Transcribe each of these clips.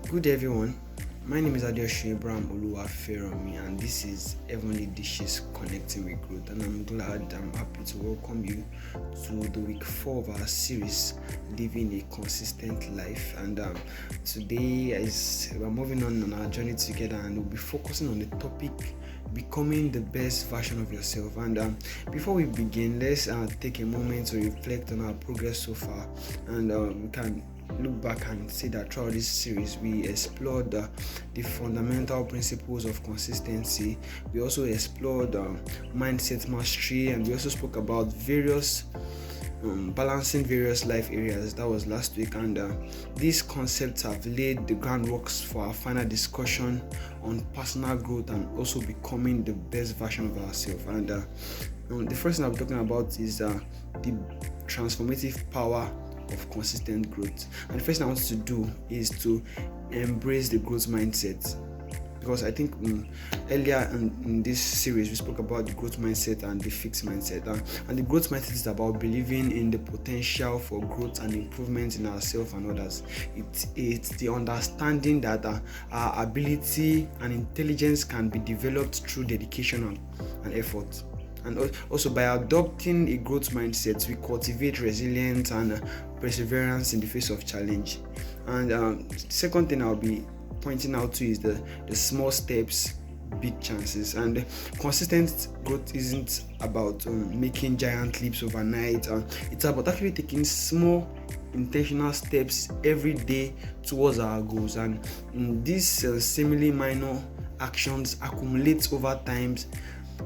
Good everyone, my name is Adeosun Abraham Oluwaferomi and this is Heavenly Dishes Connecting with Growth, and I'm happy to welcome you to the week 4 of our series Living a Consistent Life. And today we're moving on our journey together, and we'll be focusing on the topic becoming the best version of yourself. And before we begin, let's take a moment to reflect on our progress so far, and we can look back and see that throughout this series we explored the fundamental principles of consistency. We also explored mindset mastery, and we also spoke about various balancing various life areas. That was last week, and these concepts have laid the groundworks for our final discussion on personal growth and also becoming the best version of ourselves. And the first thing I'll be talking about is the transformative power of consistent growth. And the first thing I want to do is to embrace the growth mindset, because I think earlier in this series we spoke about the growth mindset and the fixed mindset, and the growth mindset is about believing in the potential for growth and improvement in ourselves and others. It's the understanding that our ability and intelligence can be developed through dedication and effort. And also, by adopting a growth mindset, we cultivate resilience and perseverance in the face of challenge. And the second thing I'll be pointing out to is the small steps, big chances. And consistent growth isn't about making giant leaps overnight. It's about actually taking small intentional steps every day towards our goals. And these seemingly minor actions accumulate over time,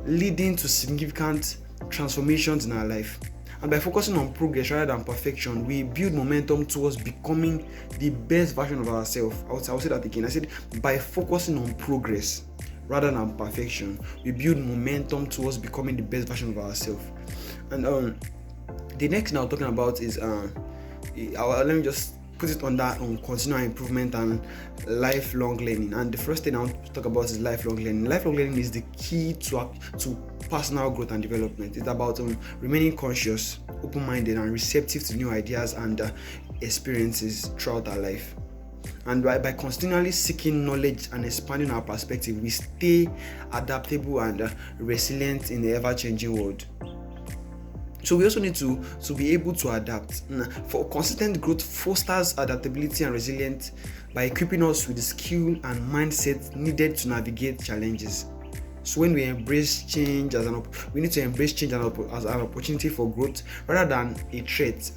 leading to significant transformations in our life. And by focusing on progress rather than perfection, we build momentum towards becoming the best version of ourselves. I'll say that again. I said by focusing on progress rather than perfection, we build momentum towards becoming the best version of ourselves. And the next thing I'm talking about is let me just put it on that continual improvement and lifelong learning. And the first thing I want to talk about is lifelong learning. Lifelong learning is the key to personal growth and development. It's about remaining conscious, open-minded, and receptive to new ideas and experiences throughout our life. And by continually seeking knowledge and expanding our perspective, we stay adaptable and resilient in the ever-changing world. So we also need to be able to adapt. For consistent growth fosters adaptability and resilience by equipping us with the skill and mindset needed to navigate challenges. So when we embrace change we need to embrace change as an opportunity for growth rather than a threat.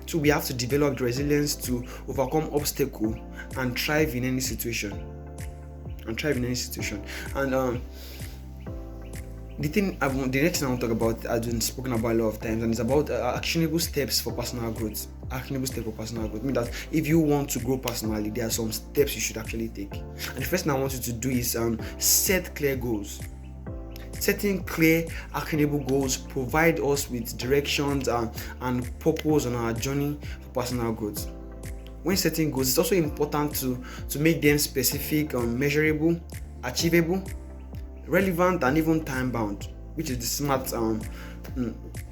So we have to develop the resilience to overcome obstacles and thrive in any situation. And the next thing I want to talk about, I've been spoken about a lot of times, and it's about actionable steps for personal growth. Meaning that if you want to grow personally, there are some steps you should actually take. And the first thing I want you to do is set clear goals. Setting clear, actionable goals provide us with directions and purpose on our journey for personal growth. When setting goals, it's also important to make them specific, measurable, achievable, relevant, and even time-bound, which is the SMART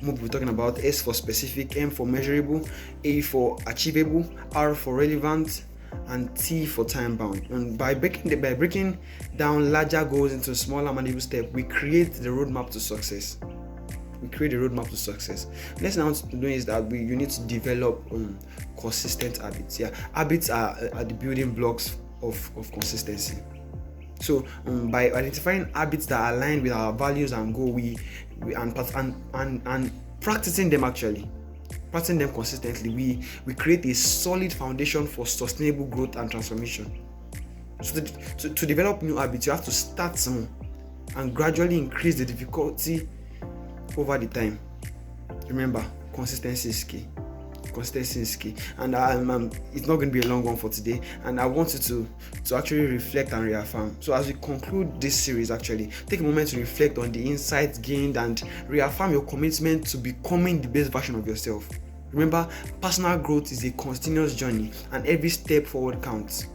move we're talking about. S for specific, M for measurable, A for achievable, R for relevant, and T for time-bound. And by breaking down larger goals into smaller manageable steps, we create the roadmap to success. Next thing I want to do is that you need to develop consistent habits. Habits are the building blocks of consistency. So by identifying habits that align with our values and goal, and practicing them consistently, we create a solid foundation for sustainable growth and transformation. So to develop new habits, you have to start small and gradually increase the difficulty over the time. Remember, consistency is key. And it's not going to be a long one for today, and I want you to actually reflect and reaffirm. So as we conclude this series, actually take a moment to reflect on the insights gained and reaffirm your commitment to becoming the best version of yourself. Remember, personal growth is a continuous journey, and every step forward counts.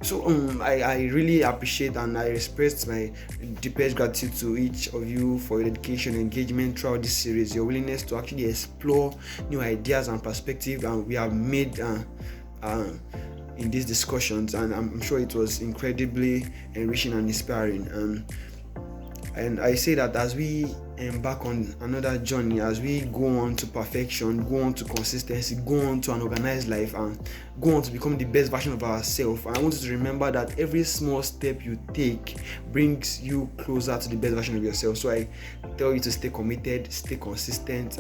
So I really appreciate and I express my deepest gratitude to each of you for your dedication and engagement throughout this series, your willingness to actually explore new ideas and perspectives, and we have made in these discussions, and I'm sure it was incredibly enriching and inspiring. And I say that as we embark on another journey, as we go on to perfection, go on to consistency, go on to an organized life, and go on to become the best version of ourselves, and I want you to remember that every small step you take brings you closer to the best version of yourself. So I tell you to stay committed, stay consistent,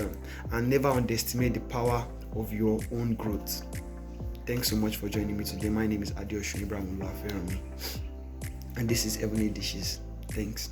and never underestimate the power of your own growth. Thanks so much for joining me today. My name is Adeosun Ibrahim, and this is Heavenly Dishes. Thanks.